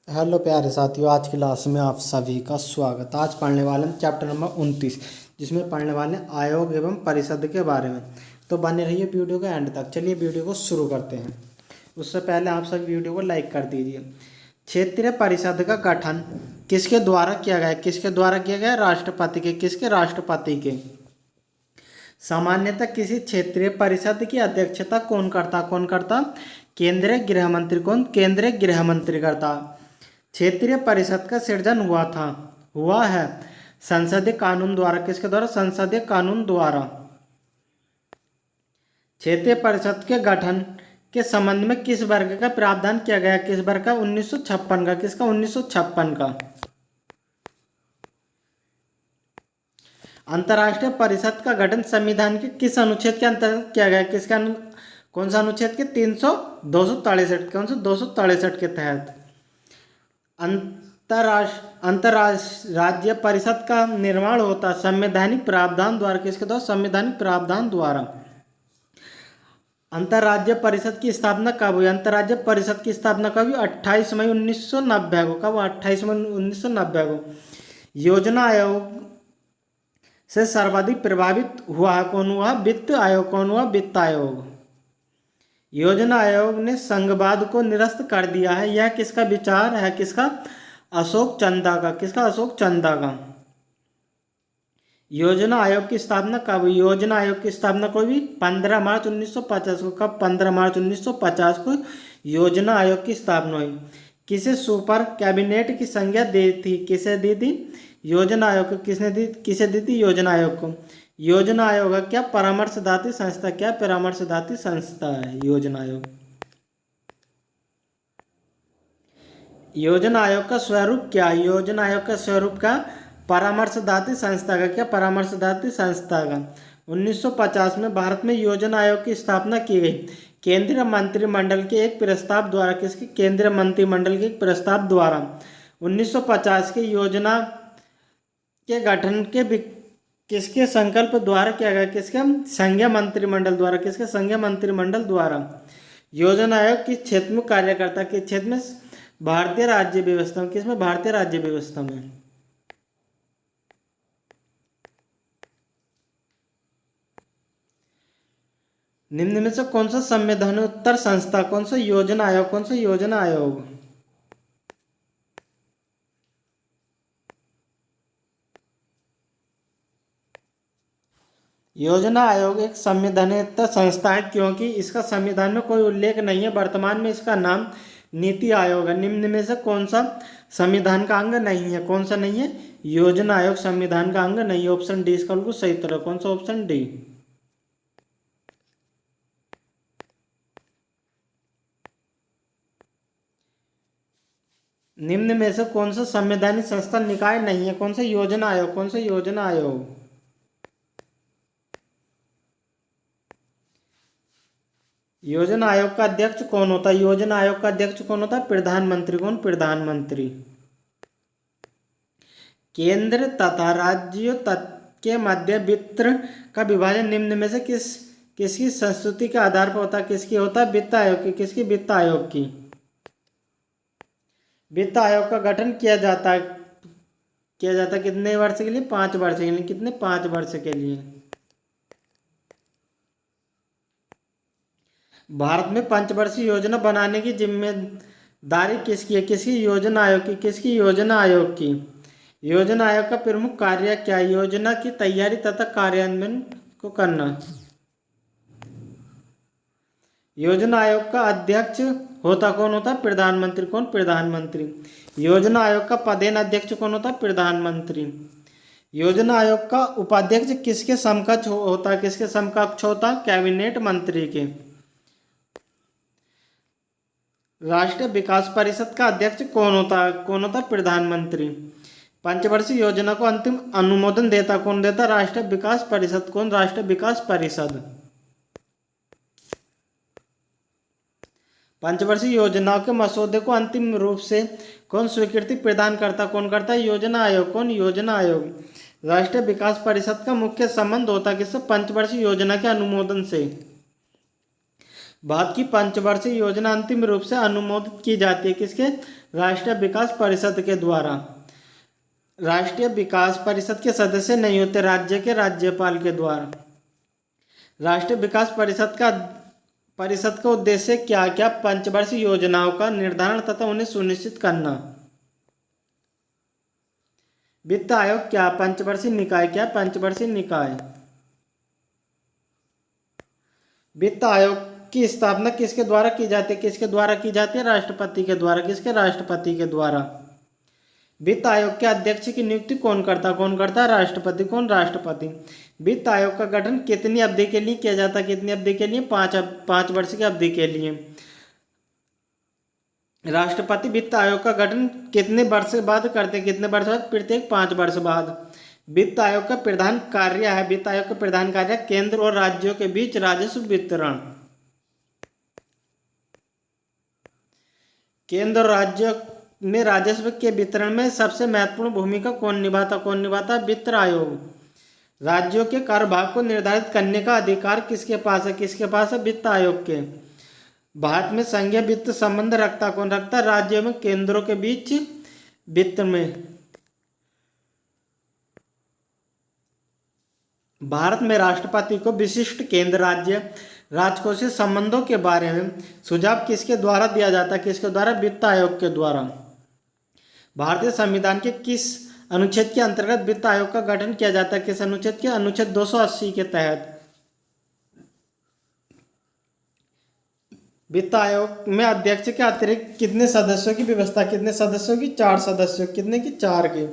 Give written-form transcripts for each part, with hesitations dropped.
Hello प्यारे साथियों, आज की क्लास में आप सभी का स्वागत। आज पढ़ने वाले हैं चैप्टर नंबर 29, जिसमें पढ़ने वाले हैं आयोग एवं परिषद के बारे में। तो बने रहिए वीडियो के एंड तक। चलिए वीडियो को शुरू करते हैं। उससे पहले आप सभी वीडियो को लाइक कर दीजिए। क्षेत्रीय परिषद का गठन किसके द्वारा किया गया? किसके द्वारा किया गया? राष्ट्रपति के। किसके? राष्ट्रपति के। सामान्यतः किसी क्षेत्रीय परिषद की अध्यक्षता कौन करता? केंद्रीय गृह मंत्री। कौन? केंद्रीय गृह मंत्री करता। क्षेत्रीय परिषद का सृजन हुआ है संसदीय कानून द्वारा। किसके द्वारा? संसदीय कानून द्वारा। क्षेत्रीय परिषद के गठन के संबंध में किस वर्ग का प्रावधान किया गया? किस वर्ग का? 1956 का। किसका? 1956 का। अंतर्राष्ट्रीय परिषद का गठन संविधान के किस अनुच्छेद के अंतर्गत किया गया? किसका? कौन सा अनुच्छेद के? 263। कौन सा? 263 के तहत। अंतरराज्य परिषद का निर्माण होता संवैधानिक प्रावधान द्वारा। किसके द्वारा? संवैधानिक प्रावधान द्वारा। अंतरराज्य परिषद की स्थापना कब हुई? अंतरराज्य परिषद की स्थापना कब हुई? 28 मई 1990 को। कब? 28 मई 1990 को। योजना आयोग से सर्वाधिक प्रभावित हुआ कौन हुआ? वित्त आयोग। कौन हुआ? वित्त आयोग। योजना आयोग ने संघवाद को निरस्त कर दिया है। यह किसका विचार है? किसका? अशोक चंदा का। किसका? अशोक चंदा का। योजना आयोग की स्थापना कब हुई? योजना आयोग की स्थापना को भी 15 मार्च 1950 को। कब? 15 मार्च 1950 को योजना आयोग की स्थापना हुई। किसे सुपर कैबिनेट की संज्ञा दी थी? किसे दी थी? योजना आयोग को। किसने दी? किसे दी थी? योजना आयोग को। योजना आयोग क्या? परामर्शदात्री संस्था। क्या? परामर्शदात्री संस्था है योजना आयोग। योजना आयोग का स्वरूप क्या? योजना आयोग का स्वरूप का परामर्शदात्री संस्था का। क्या? परामर्शदात्री संस्था का। 1950 में भारत में योजना आयोग की स्थापना की गई केंद्रीय मंत्रिमंडल के एक प्रस्ताव द्वारा। किसके? केंद्रीय मंत्रिमंडल के एक प्रस्ताव द्वारा 1950 के योजना के गठन के किसके संकल्प द्वारा किया गया? किसके? संघीय मंत्रिमंडल द्वारा। किसके? संघीय मंत्रिमंडल द्वारा। योजना आयोग किस क्षेत्र में कार्य करता है? किस क्षेत्र में? भारतीय राज्य व्यवस्था में। किसमें? भारतीय राज्य व्यवस्था में। निम्न में से कौन सा संवैधानोत्तर संस्था? कौन सा? योजना आयोग। कौन सा? योजना आयोग। योजना आयोग एक संवैधानिक संस्था है क्योंकि इसका संविधान में कोई उल्लेख नहीं है। वर्तमान में इसका नाम नीति आयोग है। निम्न में से कौन सा संविधान का अंग नहीं है? कौन सा नहीं है? योजना आयोग संविधान का अंग नहीं है। ऑप्शन डी इसका बिल्कुल सही उत्तर है। कौन सा? Option D. निम्न में से कौन सा संवैधानिक संस्था निकाय नहीं है? कौन सा? योजना आयोग। कौन सा? योजना आयोग। योजना आयोग का अध्यक्ष कौन होता है? योजना आयोग का अध्यक्ष कौन होता है? प्रधानमंत्री। कौन? प्रधानमंत्री। केंद्र तथा राज्यों के मध्य वित्त का विभाजन निम्न में से किसकी संस्तुति के आधार पर होता है? किसकी होता है? वित्त आयोग की। किसकी? वित्त आयोग की। वित्त आयोग का गठन किया जाता है कितने वर्ष के लिए? 5 वर्ष के लिए। कितने? 5 वर्ष के लिए। भारत में पंचवर्षीय योजना बनाने की जिम्मेदारी किसकी है? किसकी? योजना आयोग की। किसकी? योजना आयोग की। योजना आयोग का प्रमुख कार्य क्या है? योजना की तैयारी तथा कार्यान्वयन को करना। योजना आयोग का अध्यक्ष कौन होता है? प्रधानमंत्री। कौन? प्रधानमंत्री। योजना आयोग का पदेन अध्यक्ष कौन होता है? प्रधानमंत्री। योजना आयोग का उपाध्यक्ष किसके समकक्ष होता है? किसके समकक्ष होता है? कैबिनेट मंत्री के। राष्ट्रीय विकास परिषद का अध्यक्ष कौन होता है? कौन होता है? प्रधानमंत्री। पंचवर्षीय योजना को अंतिम अनुमोदन देता कौन? देता? राष्ट्रीय विकास परिषद। कौन? राष्ट्रीय विकास परिषद। पंचवर्षीय योजनाओं के मसौदे को अंतिम रूप से कौन स्वीकृति प्रदान करता? कौन करता है? योजना आयोग। कौन? योजना आयोग। राष्ट्रीय विकास परिषद का मुख्य संबंध होता है किससे? पंचवर्षीय योजना के अनुमोदन से। भारत की पंचवर्षीय योजना अंतिम रूप से अनुमोदित की जाती है किसके? राष्ट्रीय विकास परिषद के द्वारा। राष्ट्रीय विकास परिषद के सदस्य नहीं होते, राज्य के राज्यपाल के द्वारा। राष्ट्रीय विकास परिषद का उद्देश्य क्या क्या? पंचवर्षीय योजनाओं का निर्धारण तथा उन्हें सुनिश्चित करना। वित्त आयोग क्या? पंचवर्षीय निकाय। क्या? पंचवर्षीय निकाय। वित्त आयोग की स्थापना किसके द्वारा की जाती है? किसके द्वारा की जाती है? राष्ट्रपति के द्वारा। किसके? राष्ट्रपति के द्वारा। वित्त आयोग के अध्यक्ष की नियुक्ति कौन करता? कौन करता? राष्ट्रपति। कौन? राष्ट्रपति। वित्त आयोग का गठन कितनी अवधि के लिए किया जाता है? कितनी अवधि के लिए? 5 वर्ष की अवधि के लिए। राष्ट्रपति वित्त आयोग का गठन कितने वर्ष बाद करते हैं? कितने वर्ष बाद? प्रत्येक 5 वर्ष बाद। वित्त आयोग का प्रधान कार्य है, वित्त आयोग का प्रधान कार्य केंद्र और राज्यों के बीच राजस्व वितरण। केंद्र और राज्य में राजस्व के वितरण में सबसे महत्वपूर्ण भूमिका कौन निभाता? कौन निभाता? वित्त आयोग। राज्यों के कर भाग को निर्धारित करने का अधिकार किसके पास है? किसके पास है? वित्त आयोग के। भारत में संघीय वित्त संबंध रखता कौन? रखता राज्यों में केंद्रों के बीच वित्त में। भारत में राष्ट्रपति को विशिष्ट केंद्र राज्य राजकोषीय संबंधों के बारे में सुझाव किसके द्वारा दिया जाता है? किसके द्वारा? वित्त आयोग के द्वारा। भारतीय संविधान के किस अनुच्छेद के अंतर्गत वित्त आयोग का गठन किया जाता है? किस अनुच्छेद के? अनुच्छेद 280 के तहत। वित्त आयोग में अध्यक्ष के अतिरिक्त कितने सदस्यों की व्यवस्था? कितने सदस्यों की? 4 सदस्यों। कितने की? 4 की।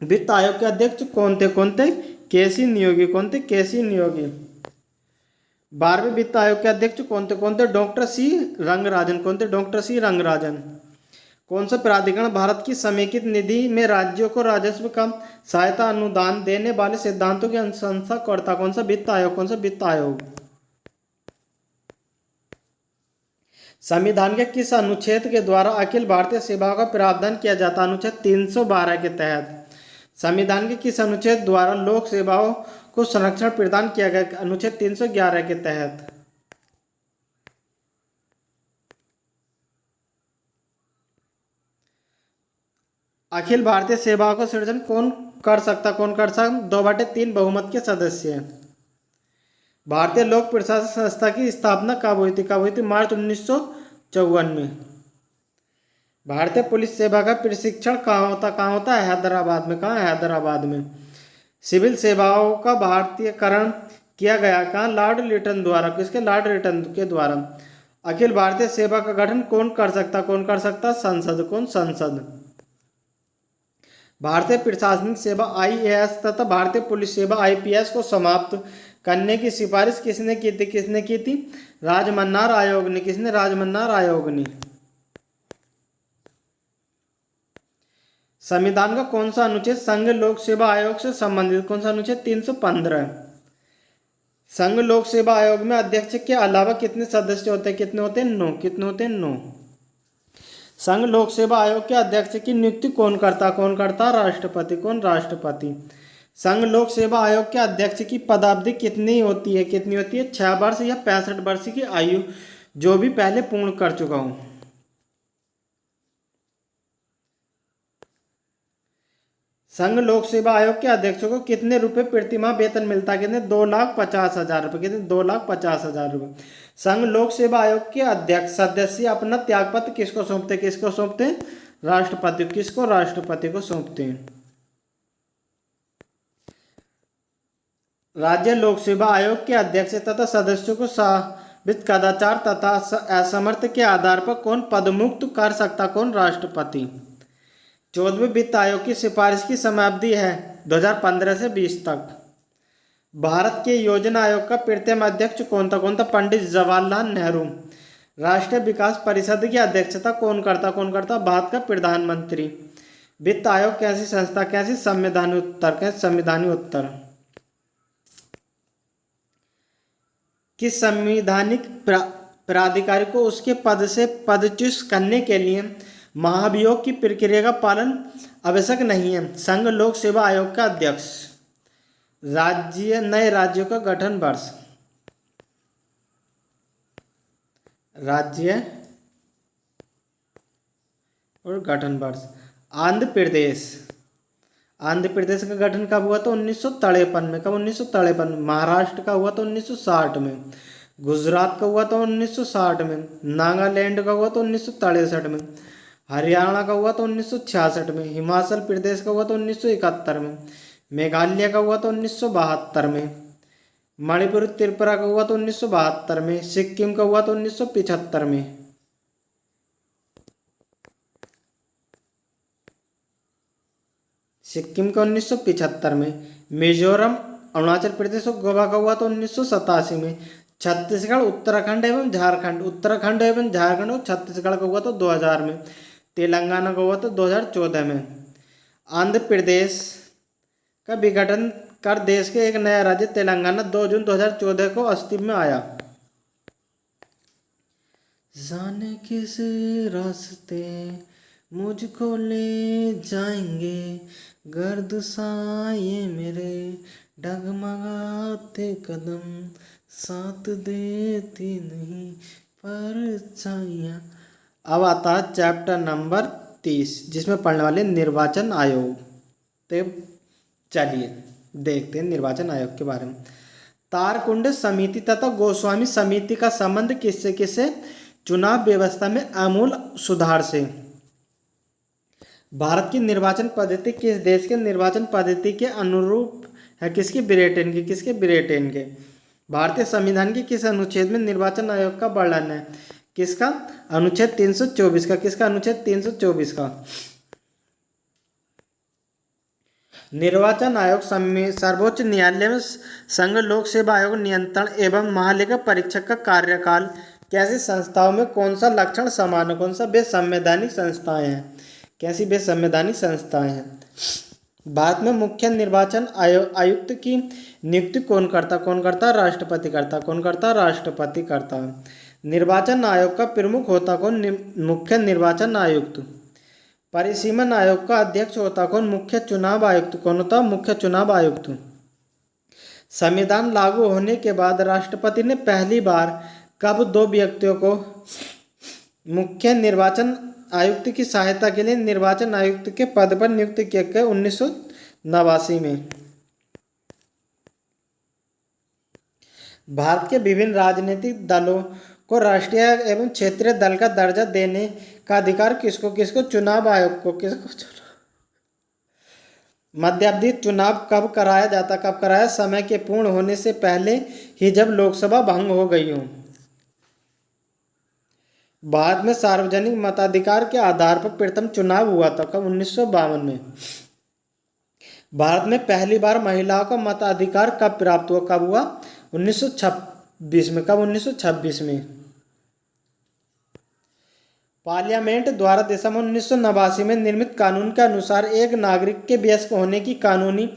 वित्त आयोग के अध्यक्ष कौन थे? कौन थे? केसी नियोगी। कौन थे? केसी नियोगी। 12वें वित्त आयोग के अध्यक्ष कौन थे? कौन थे? Doctor C Rangarajan. कौन थे? Doctor C Rangarajan. कौन सा प्राधिकरण भारत की समेकित निधि में राज्यों को राजस्व का सहायता अनुदान देने वाले सिद्धांतों की अनुशंसा करता? कौन सा? वित्त आयोग। कौन सा? वित्त आयोग। संविधान के किस अनुच्छेद के द्वारा अखिल भारतीय सेवाओं का प्रावधान किया जाता? अनुच्छेद 312 के तहत। संविधान के किस अनुच्छेद द्वारा लोक सेवाओं को संरक्षण प्रदान किया गया? अनुच्छेद 311 के तहत। अखिल भारतीय सेवाओं का सृजन कौन कर सकता? कौन कर सकता? 2/3 बहुमत के सदस्य। भारतीय लोक प्रशासन संस्था की स्थापना कब हुई थी? कब हुई थी? मार्च 1954 में। भारतीय पुलिस सेवा का प्रशिक्षण कहाँ होता? कहाँ होता है? हैदराबाद में। कहाँ? हैदराबाद में। सिविल सेवाओं का भारतीयकरण किया गया कहाँ? लॉर्ड लिटन द्वारा। किसके? लॉर्ड लिटन के द्वारा। अखिल भारतीय सेवा का गठन कौन कर सकता? कौन कर सकता? संसद। कौन? संसद। भारतीय प्रशासनिक सेवा IAS तथा भारतीय पुलिस सेवा IPS को समाप्त करने की सिफारिश किसने की थी? किसने की थी? राजमन्नार आयोग ने। किसने? राजमन्नार आयोग ने। संविधान का कौन सा अनुच्छेद संघ लोक सेवा आयोग से संबंधित? कौन सा अनुच्छेद? 315। संघ लोक सेवा आयोग में अध्यक्ष के अलावा कितने सदस्य होते हैं? कितने होते हैं? 9। कितने होते हैं? 9। संघ लोक सेवा आयोग के अध्यक्ष की नियुक्ति कौन करता? कौन करता? राष्ट्रपति। कौन? राष्ट्रपति। संघ लोक सेवा आयोग के अध्यक्ष की पदावधि कितनी होती है? कितनी होती है? 6 वर्ष या 65 वर्ष की आयु, जो भी पहले पूर्ण कर चुका हूं। संघ लोक सेवा आयोग के अध्यक्ष को कितने रुपए प्रतिमाह वेतन मिलता है? कितने? 2,50,000 रुपये। कितने? 2,50,000 रुपये। संघ लोक सेवा आयोग के अध्यक्ष सदस्य अपना त्यागपत्र किसको सौंपते? किसको सौंपते? राष्ट्रपति। किसको? राष्ट्रपति को सौंपते हैं। राज्य लोक सेवा आयोग के अध्यक्ष तथा सदस्यों को साबित कदाचार तथा असमर्थ के आधार पर कौन पदमुक्त कर सकता? कौन? राष्ट्रपति। 14वें वित्त आयोग की सिफारिश की समयावधि है 2015 से 20 तक। भारत के योजना आयोग का प्रथम अध्यक्ष कौन था? कौन था? पंडित जवाहरलाल नेहरू। राष्ट्रीय विकास परिषद की अध्यक्षता कौन करता? कौन करता? भारत का प्रधानमंत्री। वित्त आयोग कैसी संस्था? कैसी? संवैधानिक उत्तर। कैसे? संवैधानिक उत्तर। किस संवैधानिक प्राधिकारी को उसके पद से पदच्युत करने के लिए महाभियोग की प्रक्रिया का पालन आवश्यक नहीं है? संघ लोक सेवा आयोग का अध्यक्ष। नए राज्यों का गठन वर्ष। राज्य और गठन वर्ष। आंध्र प्रदेश, आंध्र प्रदेश का गठन कब हुआ था? 1953 में। कब? 1953 में। महाराष्ट्र का हुआ था 1960 में। गुजरात का हुआ था 1960 में। नागालैंड का हुआ था 1963 में। हरियाणा का हुआ था 1966 में। हिमाचल प्रदेश का हुआ था 1971 में। मेघालय का हुआ था 1972 में। मणिपुर त्रिपुरा का हुआ था 1972 में। सिक्किम का हुआ था 1975 में। सिक्किम का 1975 में। मिजोरम, अरुणाचल प्रदेश और गोवा का हुआ था 1987 में। छत्तीसगढ़, उत्तराखंड एवं झारखंड, उत्तराखंड एवं झारखंड और छत्तीसगढ़ का हुआ था 2000 में। तेलंगाना का हुआ था 2014 में। आंध्र प्रदेश का विघटन कर देश के एक नया राज्य तेलंगाना 2 जून 2014 को अस्तित्व में आया। जाने किस रास्ते मुझको ले जाएंगे, गर्द साए मेरे डगमगाते कदम, साथ देती नहीं परछाइयाँ। अब आता है चैप्टर नंबर 30, जिसमें पढ़ने वाले निर्वाचन आयोग। तो चलिए देखते हैं निर्वाचन आयोग के बारे में। तारकुंड समिति तथा गोस्वामी समिति का संबंध किससे किससे? चुनाव व्यवस्था में आमूल सुधार से। भारत की निर्वाचन पद्धति किस देश के निर्वाचन पद्धति के अनुरूप है? किसकी? ब्रिटेन की। किसके? ब्रिटेन के। भारतीय संविधान के किस अनुच्छेद में निर्वाचन आयोग का वर्णन है? किसका? अनुच्छेद 324 का। किसका? अनुच्छेद 324 का। निर्वाचन आयोग सर्वोच्च न्यायालय में संघ लोक सेवा आयोग नियंत्रण एवं महालेखा परीक्षक का कार्यकाल। कैसी संस्थाओं में कौन सा लक्षण समान है? कौन सा? बेसंवैधानिक संस्थाएं हैं। कैसी? बेसंवैधानिक संस्थाएं हैं। भारत में मुख्य निर्वाचन आयुक्त की नियुक्ति कौन करता? कौन करता? राष्ट्रपति करता। कौन करता? राष्ट्रपति करता। निर्वाचन आयोग का प्रमुख होता कौन? मुख्य निर्वाचन आयुक्त। परिसीमन आयोग का अध्यक्ष होता कौन? मुख्य चुनाव आयुक्त। कौन होता? मुख्य चुनाव आयुक्त। संविधान लागू होने के बाद राष्ट्रपति ने पहली बार कब 2 व्यक्तियों को मुख्य निर्वाचन आयुक्त की सहायता के लिए निर्वाचन आयुक्त के पद पर नियुक्त किया गया? 1989 में। भारत के विभिन्न राजनीतिक दलों को राष्ट्रीय एवं क्षेत्रीय दल का दर्जा देने का अधिकार किसको? किसको? चुनाव आयोग को। किसको? मध्यावधि चुनाव कब कराया जाता? कब कराया? समय के पूर्ण होने से पहले ही, जब लोकसभा भंग हो गई हो। भारत में सार्वजनिक मताधिकार के आधार पर प्रथम चुनाव हुआ था। कब? 1952 में। भारत में पहली बार महिलाओं का मताधिकार कब प्राप्त हुआ? कब हुआ? 1926 में। कब? 1926 में। पार्लियामेंट द्वारा दिसंबर 1989 में निर्मित कानून के अनुसार एक नागरिक के वयस्क होने की कानूनी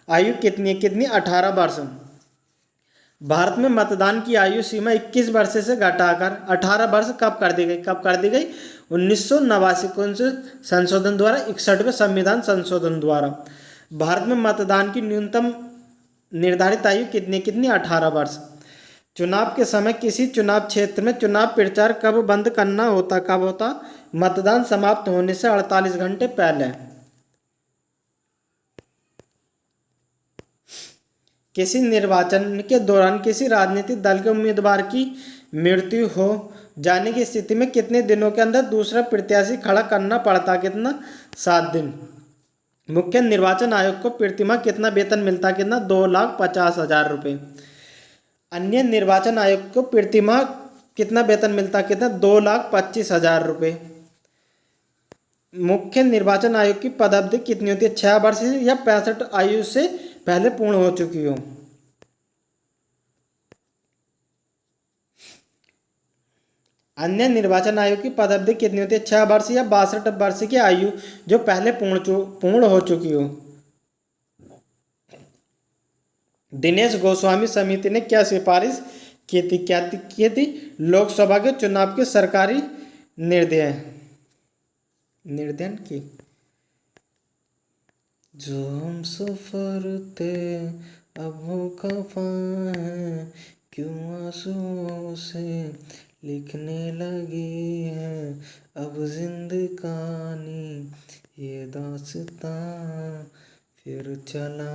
आयु कितनी? कितनी? 18 वर्ष। भारत में मतदान की आयु सीमा 21 वर्ष से घटाकर 18 वर्ष कब कर दी गई? कब कर दी गई? 1989 कौन से संशोधन द्वारा? 61वें संविधान संशोधन द्वारा। भारत में मतदान की न्यूनतम निर्धारित आयु कितनी? कितनी? 18 वर्ष। चुनाव के समय किसी चुनाव क्षेत्र में चुनाव प्रचार कब बंद करना होता? कब होता? मतदान समाप्त होने से 48 घंटे पहले। किसी निर्वाचन के दौरान किसी राजनीतिक दल के उम्मीदवार की मृत्यु हो जाने की स्थिति में कितने दिनों के अंदर दूसरा प्रत्याशी खड़ा करना पड़ता? कितना? 7 दिन। मुख्य निर्वाचन आयोग को प्रतिमाह कितना वेतन मिलता? कितना? 2,50,000 रुपये। अन्य निर्वाचन आयोग को प्रतिमाह कितना वेतन मिलता? कितना? 2,25,000 रुपये। मुख्य निर्वाचन आयोग की पदावधि कितनी होती है? 6 वर्ष या 65 आयु से पहले पूर्ण हो चुकी हो। अन्य निर्वाचन आयोग की पदावधि कितनी होती है? 6 वर्ष या 62 वर्ष की आयु जो पहले पूर्ण हो चुकी हो। दिनेश गोस्वामी समिति ने क्या सिफारिश की थी? क्या की थी? लोकसभा के चुनाव के सरकारी निर्णय की। जो हम सफर थे अब हो खफा है, क्यों आंसुओं से लिखने लगी है अब जिंदगानी ये दास्तां फिर चला।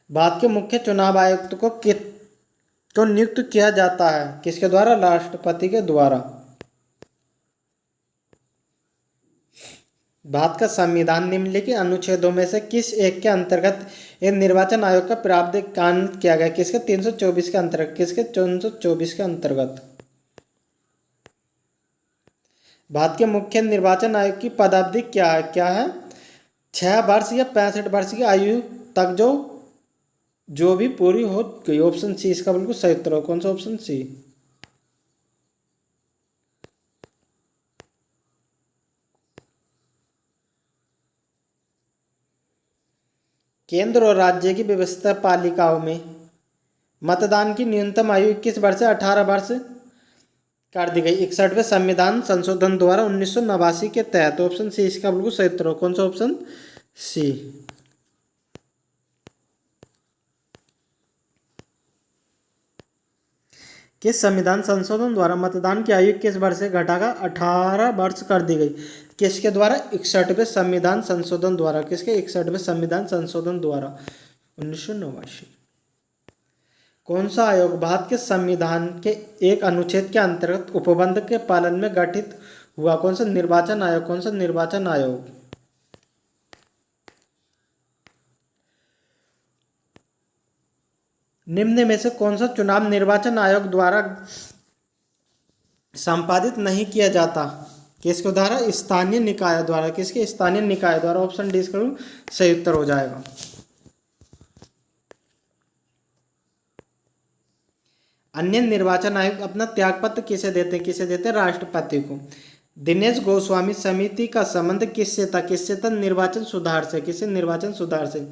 भारत के मुख्य चुनाव आयुक्त को नियुक्त किया जाता है किसके द्वारा? राष्ट्रपति के द्वारा। भारत का संविधान निम्नलिखित अनुच्छेदों में से किस एक के अंतर्गत एक निर्वाचन आयोग का प्रावधान किया गया? किसके? 324 के अंतर्गत। किसके? 324 के अंतर्गत। भारत के मुख्य निर्वाचन आयोग की पदावधि क्या है? 6 वर्ष या 65 वर्ष की आयु तक जो भी पूरी हो गई। ऑप्शन सी इसका बिल्कुल सही उत्तर हो। कौन सा? Option C. केंद्र और राज्य की व्यवस्था पालिकाओं में मतदान की न्यूनतम आयु 21 वर्ष से 18 वर्ष कर दी गई 61वें संविधान संशोधन द्वारा 1989 के तहत। ऑप्शन सी इसका बिल्कुल सही उत्तर हो। कौन सा? Option C. किस संविधान संशोधन द्वारा मतदान की आयु 21 वर्ष से घटाकर 18 वर्ष कर दी गई? किसके द्वारा? 61वें संविधान संशोधन द्वारा। किसके? 61वें संविधान संशोधन द्वारा 1989। कौन सा आयोग भारत के संविधान के एक अनुच्छेद के अंतर्गत उपबंध के पालन में गठित हुआ? कौन सा? निर्वाचन आयोग। कौन सा? निर्वाचन आयोग। निम्न में से कौन सा चुनाव निर्वाचन आयोग द्वारा संपादित नहीं किया जाता? किसके द्वारा? स्थानीय निकाय द्वारा। किसके? स्थानीय निकाय द्वारा। ऑप्शन डी इसका सही उत्तर हो जाएगा। अन्य निर्वाचन आयोग अपना त्यागपत्र किसे देते हैं? किसे देते हैं? राष्ट्रपति को। दिनेश गोस्वामी समिति का संबंध किससे था? किससे था? निर्वाचन सुधार से। किससे? निर्वाचन सुधार से।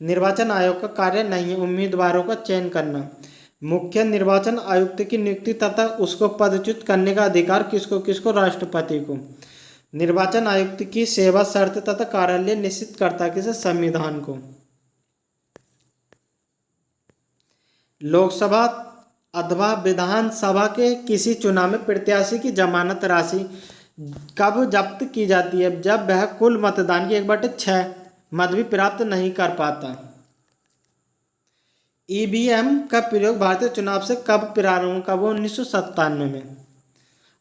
निर्वाचन आयोग का कार्य नहीं है उम्मीदवारों का चयन करना। मुख्य निर्वाचन आयुक्त की नियुक्ति तथा उसको पदच्युत करने का अधिकार किसको? किसको? राष्ट्रपति को। निर्वाचन आयुक्त की सेवा शर्त तथा कार्यालय निश्चित करता है किसे? संविधान को। लोकसभा अथवा विधानसभा के किसी चुनाव में प्रत्याशी की जमानत राशि कब जब्त की जाती है? जब वह कुल मतदान की 1/6 मत भी प्राप्त नहीं कर पाता। ईवीएम का प्रयोग भारतीय चुनाव से कब प्रारंभ? कब? 1997 में।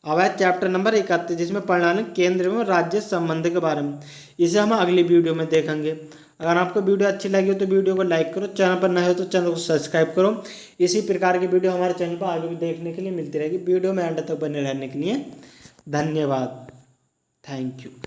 अब है चैप्टर नंबर 31 जिसमें पढ़ना है केंद्र एवं राज्य संबंध के बारे में। इसे हम अगली वीडियो में देखेंगे। अगर आपको वीडियो अच्छी लगी हो तो वीडियो को लाइक करो, चैनल पर नए हो तो चैनल को सब्सक्राइब करो। इसी प्रकार की वीडियो हमारे चैनल पर आगे भी देखने के लिए मिलती रहेगी। वीडियो में एंड तक बने रहने के लिए धन्यवाद। Thank you.